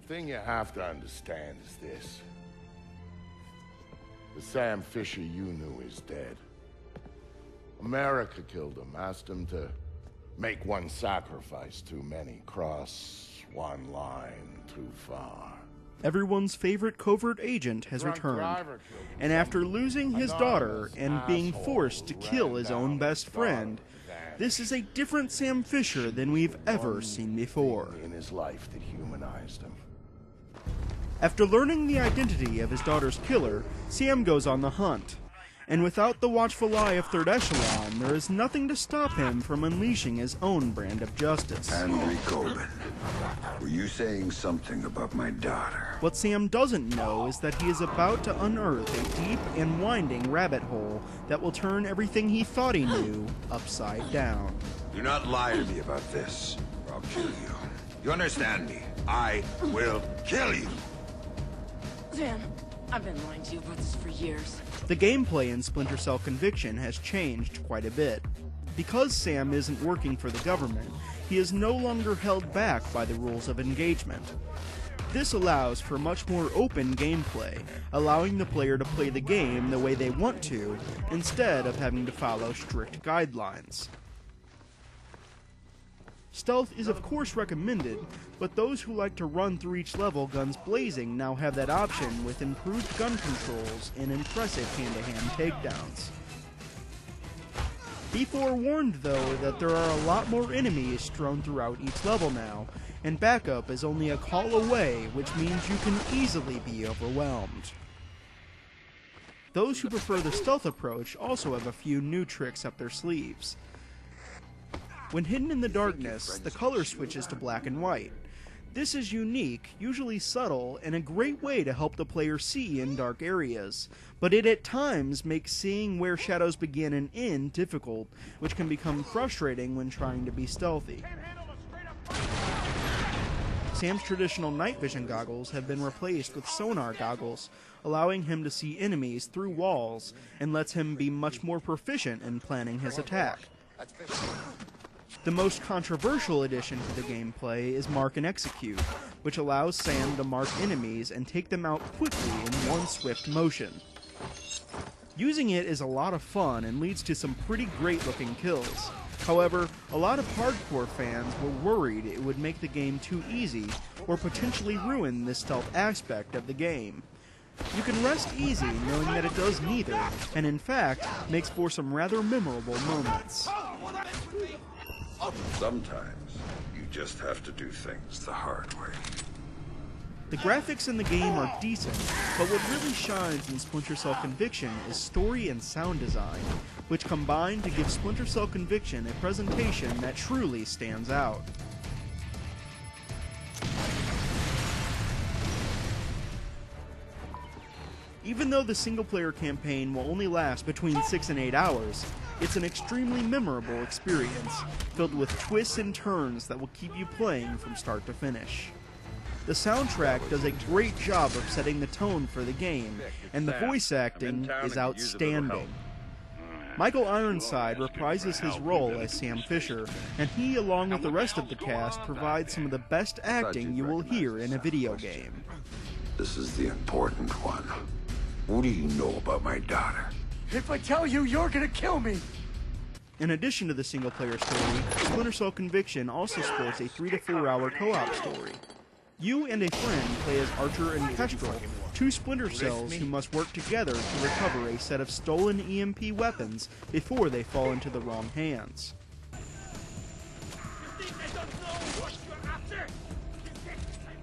thing you have to understand is this. The Sam Fisher you knew is dead. America killed him, asked him to make one sacrifice too many, cross one line too far. Everyone's favorite covert agent has returned, and after losing his daughter and being forced to kill his own best friend, this is a different Sam Fisher than we've ever seen before. In his life that humanized him. After learning the identity of his daughter's killer, Sam goes on the hunt. And without the watchful eye of Third Echelon, there is nothing to stop him from unleashing his own brand of justice. Henry Coben, were you saying something about my daughter? What Sam doesn't know is that he is about to unearth a deep and winding rabbit hole that will turn everything he thought he knew upside down. Do not lie to me about this, or I'll kill you. You understand me? I will kill you! Sam, I've been lying to you about this for years. The gameplay in Splinter Cell Conviction has changed quite a bit. Because Sam isn't working for the government, he is no longer held back by the rules of engagement. This allows for much more open gameplay, allowing the player to play the game the way they want to, instead of having to follow strict guidelines. Stealth is of course recommended, but those who like to run through each level guns blazing now have that option with improved gun controls and impressive hand-to-hand takedowns. Be forewarned though that there are a lot more enemies strewn throughout each level now, and backup is only a call away, which means you can easily be overwhelmed. Those who prefer the stealth approach also have a few new tricks up their sleeves. When hidden in the darkness, the color switches to black and white. This is unique, usually subtle, and a great way to help the player see in dark areas, but it at times makes seeing where shadows begin and end difficult, which can become frustrating when trying to be stealthy. Sam's traditional night vision goggles have been replaced with sonar goggles, allowing him to see enemies through walls, and lets him be much more proficient in planning his attack. The most controversial addition to the gameplay is Mark and Execute, which allows Sam to mark enemies and take them out quickly in one swift motion. Using it is a lot of fun and leads to some pretty great looking kills. However, a lot of hardcore fans were worried it would make the game too easy or potentially ruin the stealth aspect of the game. You can rest easy knowing that it does neither, and in fact, makes for some rather memorable moments. Sometimes, you just have to do things the hard way. The graphics in the game are decent, but what really shines in Splinter Cell Conviction is story and sound design, which combine to give Splinter Cell Conviction a presentation that truly stands out. Even though the single-player campaign will only last between 6 and 8 hours, it's an extremely memorable experience, filled with twists and turns that will keep you playing from start to finish. The soundtrack does a great job of setting the tone for the game, and the voice acting is outstanding. Michael Ironside reprises his role as Sam Fisher, and he, along with the rest of the cast, provides some of the best acting you will hear in a video game. This is the important one. What do you know about my daughter? If I tell you, you're gonna kill me! In addition to the single-player story, Splinter Cell Conviction also sports a 3 to 4 hour co-op story. You and a friend play as Archer and Kestrel, two Splinter Cells who must work together to recover a set of stolen EMP weapons before they fall into the wrong hands.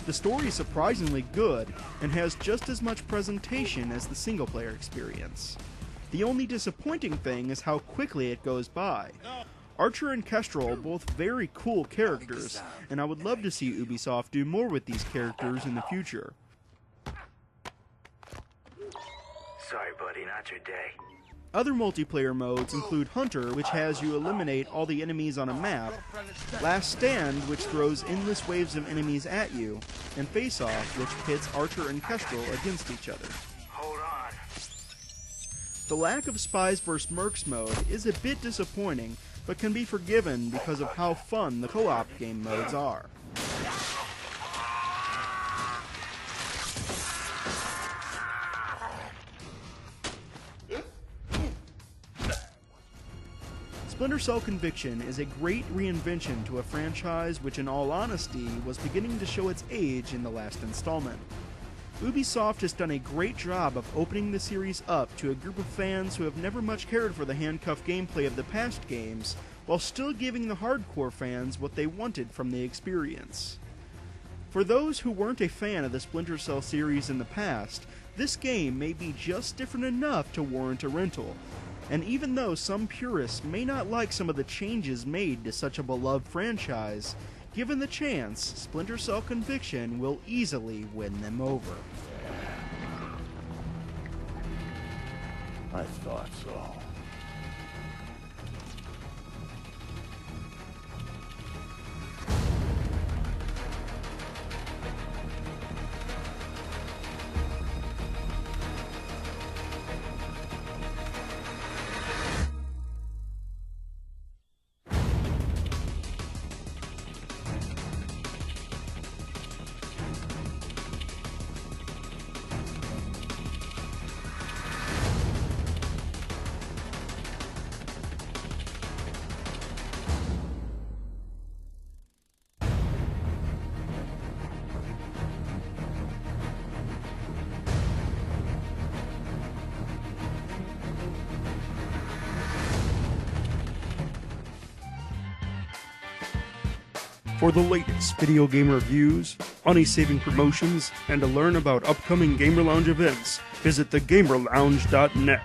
The story is surprisingly good, and has just as much presentation as the single-player experience. The only disappointing thing is how quickly it goes by. Archer and Kestrel are both very cool characters, and I would love to see Ubisoft do more with these characters in the future. Sorry, buddy, not your day. Other multiplayer modes include Hunter, which has you eliminate all the enemies on a map, Last Stand, which throws endless waves of enemies at you, and Face Off, which pits Archer and Kestrel against each other. Hold on. The lack of Spies vs. Mercs mode is a bit disappointing, but can be forgiven because of how fun the co-op game modes are. Splinter Cell Conviction is a great reinvention to a franchise which, in all honesty, was beginning to show its age in the last installment. Ubisoft has done a great job of opening the series up to a group of fans who have never much cared for the handcuff gameplay of the past games, while still giving the hardcore fans what they wanted from the experience. For those who weren't a fan of the Splinter Cell series in the past, this game may be just different enough to warrant a rental. And even though some purists may not like some of the changes made to such a beloved franchise, given the chance, Splinter Cell Conviction will easily win them over. I thought so. For the latest video game reviews, money-saving promotions, and to learn about upcoming Gamer Lounge events, visit thegamerlounge.net.